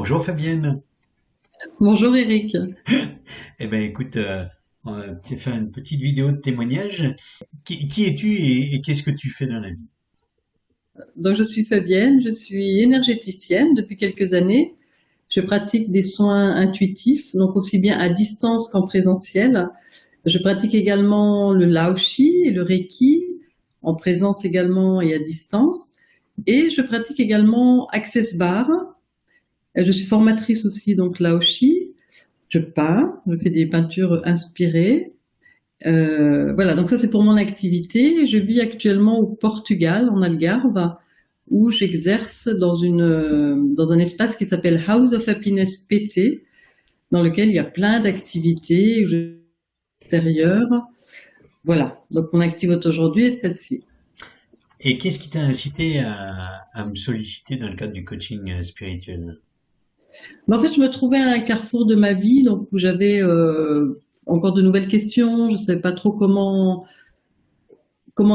Bonjour Fabienne. Bonjour Eric. Eh ben écoute, on va te faire une petite vidéo de témoignage. Qui es-tu et qu'est-ce que tu fais dans la vie? Donc je suis Fabienne, je suis énergéticienne depuis quelques années. Je pratique des soins intuitifs, donc aussi bien à distance qu'en présentiel. Je pratique également le Laoshi et le Reiki, en présence également et à distance. Et je pratique également Access Bar. Je suis formatrice aussi donc Laoshi. Je peins, je fais des peintures inspirées. Voilà, donc ça c'est pour mon activité. Je vis actuellement au Portugal, en Algarve, où j'exerce dans un espace qui s'appelle House of Happiness PT, dans lequel il y a plein d'activités extérieures. Voilà, donc mon activité aujourd'hui est celle-ci. Et qu'est-ce qui t'a incité à me solliciter dans le cadre du coaching spirituel? Mais en fait, je me trouvais à un carrefour de ma vie, donc où j'avais encore de nouvelles questions. Je ne savais pas trop comment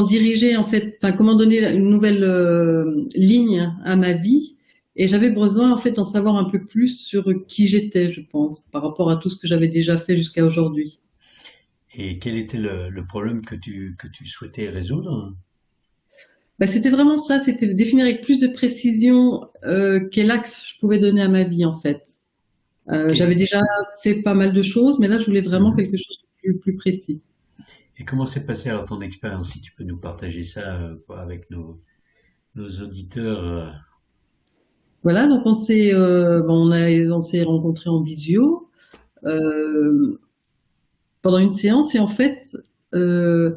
diriger en fait, enfin comment donner une nouvelle ligne à ma vie. Et j'avais besoin en fait d'en savoir un peu plus sur qui j'étais, je pense, par rapport à tout ce que j'avais déjà fait jusqu'à aujourd'hui. Et quel était le problème que tu souhaitais résoudre? Bah, c'était vraiment ça, c'était définir avec plus de précision quel axe je pouvais donner à ma vie en fait. Ok. J'avais déjà fait pas mal de choses, mais là je voulais vraiment Mhm. quelque chose de plus précis. Et comment s'est passée alors ton expérience, si tu peux nous partager ça avec nos auditeurs? Voilà, donc on s'est rencontrés en visio euh, pendant une séance et en fait euh,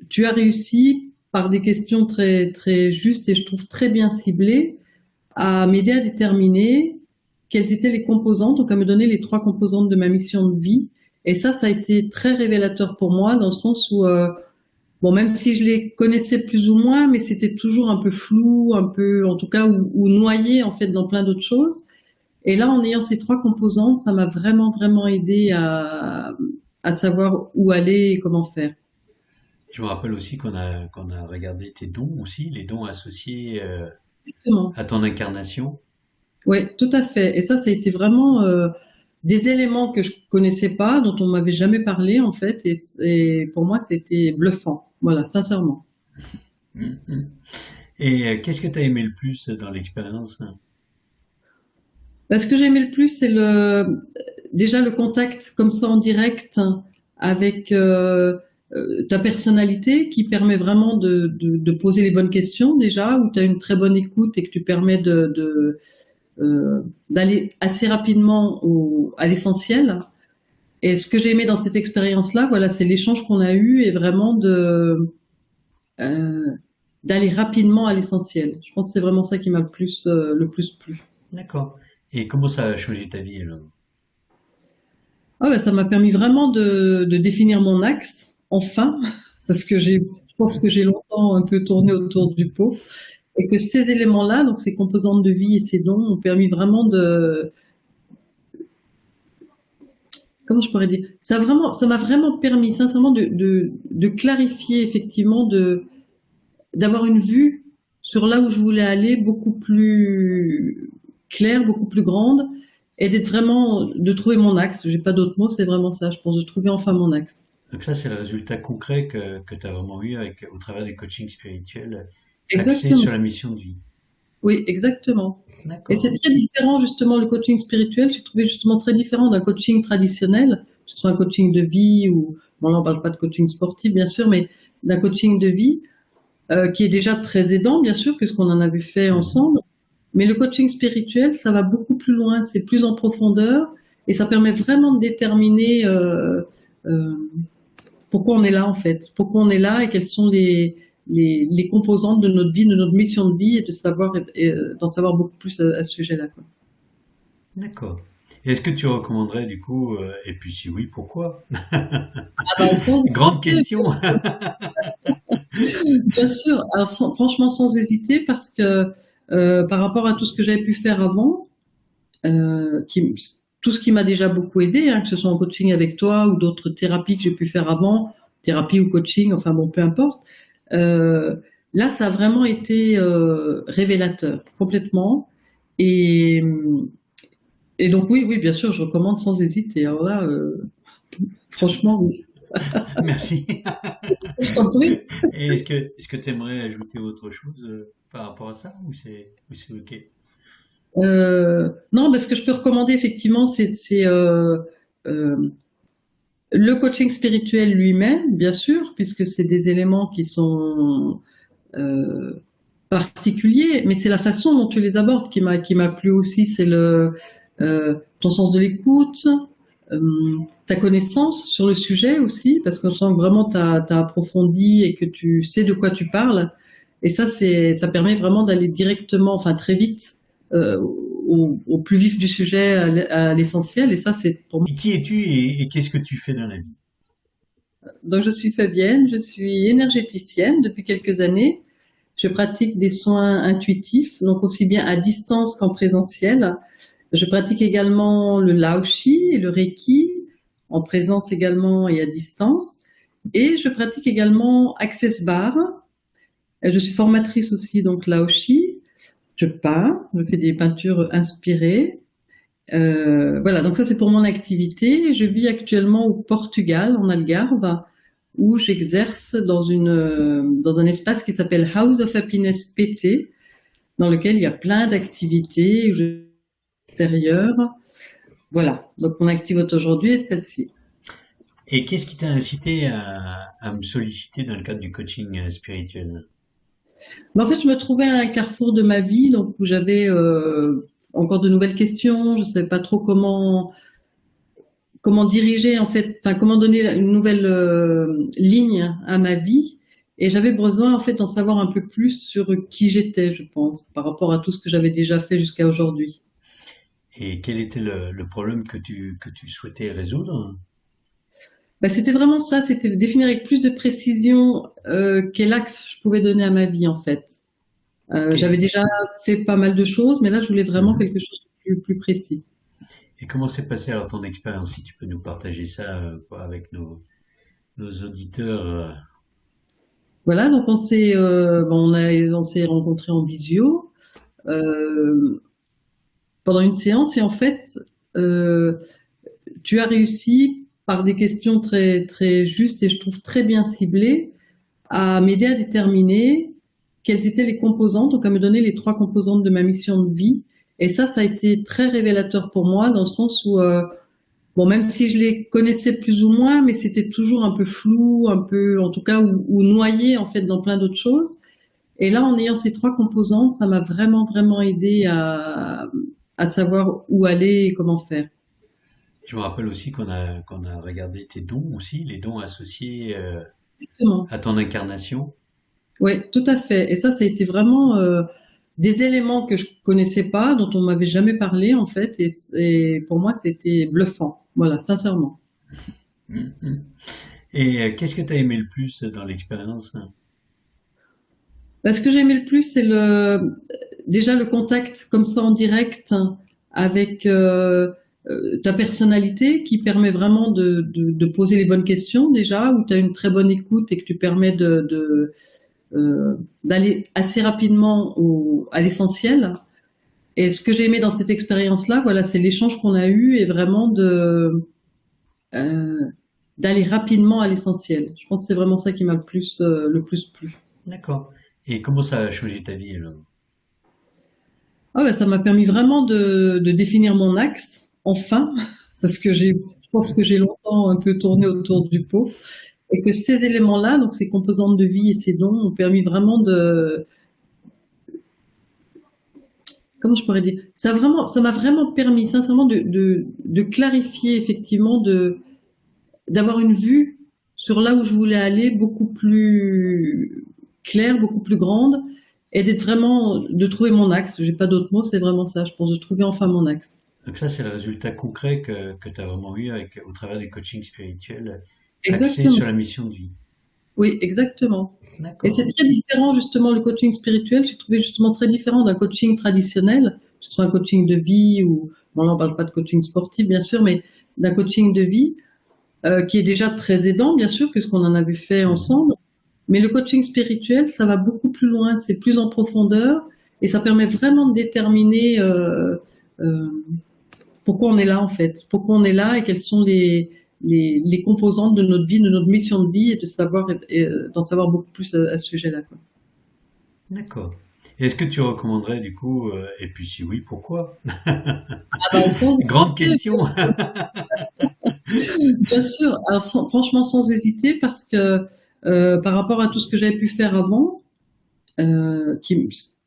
tu as réussi par des questions très très justes et je trouve très bien ciblées à m'aider à déterminer quelles étaient les composantes, donc à me donner les trois composantes de ma mission de vie. Et ça a été très révélateur pour moi dans le sens où, bon, même si je les connaissais plus ou moins, mais c'était toujours un peu flou, un peu, en tout cas, ou noyé en fait dans plein d'autres choses. Et là, en ayant ces trois composantes, ça m'a vraiment vraiment aidé à savoir où aller et comment faire. Je me rappelle aussi qu'on a regardé tes dons aussi, les dons associés Exactement. à ton incarnation. Oui, tout à fait. Et ça a été vraiment des éléments que je connaissais pas, dont on m'avait jamais parlé en fait, et pour moi c'était bluffant. Voilà, sincèrement. Mhm. Et qu'est-ce que tu as aimé le plus dans l'expérience? Ce que j'ai aimé le plus, c'est déjà le contact comme ça en direct avec ta personnalité qui permet vraiment de poser les bonnes questions déjà, où tu as une très bonne écoute et que tu permets d'aller assez rapidement à l'essentiel. Et ce que j'ai aimé dans cette expérience-là, voilà, c'est l'échange qu'on a eu et vraiment euh, d'aller rapidement à l'essentiel. Je pense que c'est vraiment ça qui m'a le plus plu. D'accord. Et comment ça a changé ta vie alors? Ah ouais, ça m'a permis vraiment de définir mon axe, enfin, parce que je pense que j'ai longtemps un peu tourné autour du pot et que ces éléments-là, donc ces composantes de vie et ces dons, ont permis vraiment comment je pourrais dire, ça m'a vraiment permis, sincèrement, de clarifier effectivement, d'avoir une vue sur là où je voulais aller beaucoup plus claire, beaucoup plus grande, et de trouver mon axe. J'ai pas d'autre mot, c'est vraiment ça, je pense, de trouver enfin mon axe. Donc ça, c'est le résultat concret que tu as vraiment eu au travers des coachings spirituels axés Exactement. sur la mission de vie. Oui, exactement. Et c'est D'accord. très différent, justement, le coaching spirituel. J'ai trouvé justement très différent d'un coaching traditionnel, que ce soit un coaching de vie ou, bon, là, on parle pas de coaching sportif, bien sûr, mais d'un coaching de vie, qui est déjà très aidant, bien sûr, puisqu'on en avait fait Mhm. ensemble. Mais le coaching spirituel, ça va beaucoup plus loin, c'est plus en profondeur et ça permet vraiment de déterminer euh, pourquoi on est là en fait, pourquoi on est là et quelles sont les composantes de notre vie, de notre mission de vie et de savoir d'en savoir beaucoup plus à ce sujet-là. Quoi. D'accord. Et est-ce que tu recommanderais du coup, et puis si oui, pourquoi? Ah bah, sans Grande hésiter, question. bien sûr. Alors franchement, sans hésiter, parce que par rapport à tout ce que j'avais pu faire avant, tout ce qui m'a déjà beaucoup aidé, hein, que ce soit en coaching avec toi ou d'autres thérapies que j'ai pu faire avant, thérapie ou coaching, enfin bon, peu importe. Euh, Là, ça a vraiment été révélateur, complètement. Et, Et donc oui, oui, bien sûr, je recommande sans hésiter. Alors là, franchement, oui. Merci. Je t'en prie. Et est-ce que tu aimerais ajouter autre chose par rapport à ça ou c'est OK? Non, mais ce que je peux recommander effectivement, c'est euh, le coaching spirituel lui-même, bien sûr, puisque c'est des éléments qui sont euh, particuliers, mais c'est la façon dont tu les abordes qui m'a plu aussi. C'est ton sens de l'écoute, euh, ta connaissance sur le sujet aussi, parce qu'on sent que vraiment t'as approfondi et que tu sais de quoi tu parles. Et ça permet vraiment d'aller directement, enfin très vite, au plus vif du sujet, à l'essentiel. Et ça, c'est pour moi. Et qui es-tu et qu'est-ce que tu fais dans la vie? Donc, je suis Fabienne, je suis énergéticienne depuis quelques années. Je pratique des soins intuitifs, donc aussi bien à distance qu'en présentiel. Je pratique également le Laoshi et le Reiki, en présence également et à distance. Et je pratique également Access Bar. Je suis formatrice aussi, donc Laoshi. Je peins, je fais des peintures inspirées. Voilà, donc ça c'est pour mon activité. Je vis actuellement au Portugal, en Algarve, où j'exerce dans un espace qui s'appelle House of Happiness PT, dans lequel il y a plein d'activités extérieures. Voilà, donc mon activité aujourd'hui est celle-ci. Et qu'est-ce qui t'a incité à me solliciter dans le cadre du coaching spirituel? Mais en fait, je me trouvais à un carrefour de ma vie, donc où j'avais encore de nouvelles questions. Je ne savais pas trop comment diriger en fait, enfin comment donner une nouvelle ligne à ma vie. Et j'avais besoin en fait d'en savoir un peu plus sur qui j'étais, je pense, par rapport à tout ce que j'avais déjà fait jusqu'à aujourd'hui. Et quel était le problème que tu souhaitais résoudre? Bah, c'était vraiment ça, c'était définir avec plus de précision quel axe je pouvais donner à ma vie en fait. J'avais Ok. déjà fait pas mal de choses, mais là je voulais vraiment Mhm. quelque chose de plus précis. Et comment s'est passée alors ton expérience, si tu peux nous partager ça avec nos auditeurs? Voilà, donc on s'est rencontrés en visio euh, pendant une séance et en fait euh, tu as réussi par des questions très très justes et je trouve très bien ciblées à m'aider à déterminer quelles étaient les composantes, donc à me donner les trois composantes de ma mission de vie. Et ça a été très révélateur pour moi dans le sens où bon, même si je les connaissais plus ou moins, mais c'était toujours un peu flou, un peu, en tout cas, ou noyé en fait dans plein d'autres choses. Et là, en ayant ces trois composantes, ça m'a vraiment, vraiment aidé à savoir où aller et comment faire. Je me rappelle aussi qu'on a regardé tes dons aussi, les dons associés Exactement. à ton incarnation. Oui, tout à fait. Et ça a été vraiment des éléments que je connaissais pas, dont on m'avait jamais parlé en fait. Et pour moi, c'était bluffant. Voilà, sincèrement. Mhm. Et qu'est-ce que tu as aimé le plus dans l'expérience? Ce que j'ai aimé le plus, c'est déjà le contact comme ça en direct avec ta personnalité qui permet vraiment de poser les bonnes questions déjà, où tu as une très bonne écoute et que tu permets d'aller assez rapidement à l'essentiel. Et ce que j'ai aimé dans cette expérience-là, voilà, c'est l'échange qu'on a eu et vraiment euh, d'aller rapidement à l'essentiel. Je pense que c'est vraiment ça qui m'a le plus plu. D'accord. Et comment ça a changé ta vie alors? Ah ouais, ça m'a permis vraiment de définir mon axe, enfin, parce que je pense que j'ai longtemps un peu tourné autour du pot, et que ces éléments-là, donc ces composantes de vie et ces dons, ont permis vraiment comment je pourrais dire, ça m'a vraiment permis, sincèrement, de clarifier effectivement, d'avoir une vue sur là où je voulais aller beaucoup plus claire, beaucoup plus grande, et de trouver mon axe. J'ai pas d'autre mot, c'est vraiment ça, je pense, de trouver enfin mon axe. Donc ça, c'est le résultat concret que tu as vraiment eu au travers des coachings spirituels axés sur Exactement. la mission de vie. Oui, exactement. Et c'est D'accord. très différent, justement, le coaching spirituel. J'ai trouvé justement très différent d'un coaching traditionnel, que ce soit un coaching de vie ou, bon, là, on parle pas de coaching sportif, bien sûr, mais d'un coaching de vie, qui est déjà très aidant, bien sûr, puisqu'on en avait fait Mhm. ensemble. Mais le coaching spirituel, ça va beaucoup plus loin, c'est plus en profondeur et ça permet vraiment de déterminer, euh, pourquoi on est là en fait, pourquoi on est là et quelles sont les composantes de notre vie, de notre mission de vie et de savoir, d'en savoir beaucoup plus à ce sujet-là, quoi. D'accord. Et est-ce que tu recommanderais du coup, et puis si oui, pourquoi? Ah bah, sans Grande hésiter, question. bien sûr. Alors franchement, sans hésiter, parce que par rapport à tout ce que j'avais pu faire avant,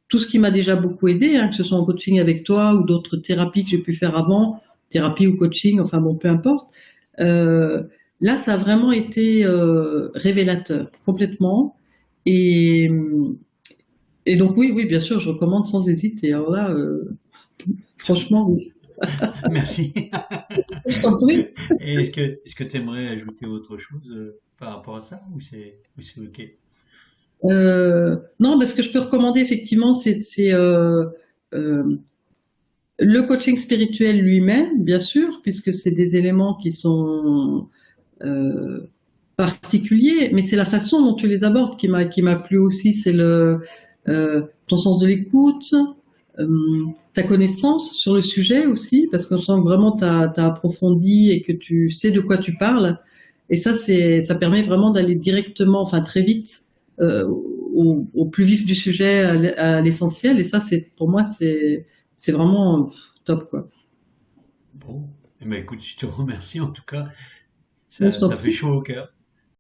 tout ce qui m'a déjà beaucoup aidé, hein, que ce soit en coaching avec toi ou d'autres thérapies que j'ai pu faire avant, thérapie ou coaching, enfin bon, peu importe. Euh, Là, ça a vraiment été révélateur, complètement. Et, et donc oui, oui, bien sûr, je recommande sans hésiter. Alors là, franchement, oui. Merci. Je t'en prie. Et est-ce que tu aimerais ajouter autre chose par rapport à ça ou c'est OK? Non, mais ce que je peux recommander effectivement, c'est euh, le coaching spirituel lui-même, bien sûr, puisque c'est des éléments qui sont euh, particuliers, mais c'est la façon dont tu les abordes qui m'a plu aussi. C'est ton sens de l'écoute, euh, ta connaissance sur le sujet aussi, parce qu'on sent que vraiment t'as approfondi et que tu sais de quoi tu parles. Et ça permet vraiment d'aller directement, enfin très vite, au plus vif du sujet, à l'essentiel. Et ça, pour moi, c'est vraiment top, quoi. Bon, eh ben, écoute, je te remercie en tout cas. Mais je t'en Ça fait prie. chaud au cœur.